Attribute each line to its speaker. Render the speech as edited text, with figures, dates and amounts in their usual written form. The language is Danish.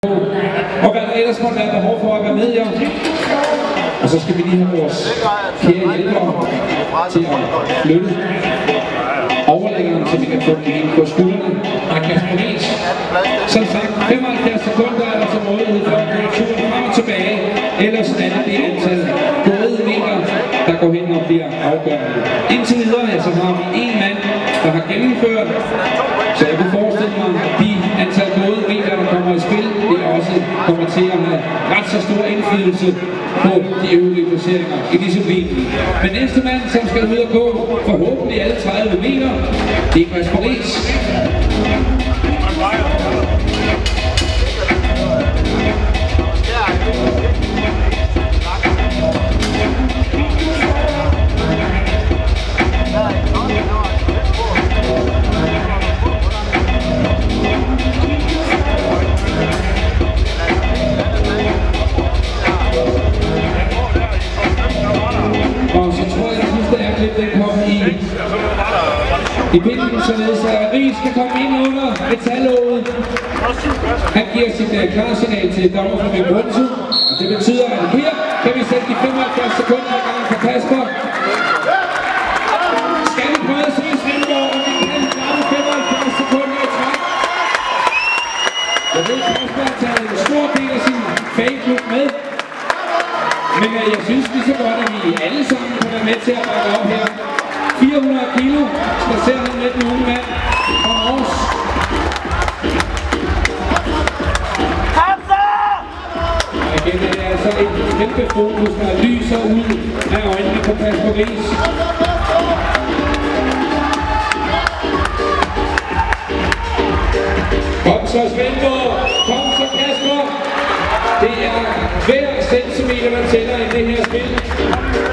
Speaker 1: Og hvad der ellers måtte være behov for at være med jer. Og så skal vi lige have vores kære hjælpere til at flytte overlæggeren, så vi kan få den ind på skuldrene af Kasper Ries. Som sagt, 75 sekunder er der til rådighed for at køre turen frem og tilbage. Ellers er det antal gode meter, der går hen og bliver afgørende. Indtil videre så har vi en mand, der har gennemført. Så jeg kan forestille mig, at de antal gode meter, der kommer i spil, det også kommer til at have ret så stor indflydelse på de øvrige placeringer i disciplinen. Men næste mand, som skal ud og gå forhåbentlig alle 30 meter, det er Kasper Ries. Den kommer i pinden, således at Ries kan komme ind under metallåget. Han giver sit klarsignal til dommer fra Brunse, og det betyder, at her kan vi sætte de 75 sekunder i gang for Kasper. Skal vi prøve at se Svendborg, om vi kan klare 75 sekunder i træk? Jeg ved, at Kasper har taget en stor del af sin fanklub med. Men jeg synes lige så godt, at vi alle sammen kan være med til at bakke op her. 400 kilo, skal se han med den unge mand fra Aarhus. Og igen er det altså et kæmpe fokus, der lyser ud af øjnene på Kasper Ries. Kom så Svendborg, kom så Kasper. Det er hver centimeter, man tæller i det her spil.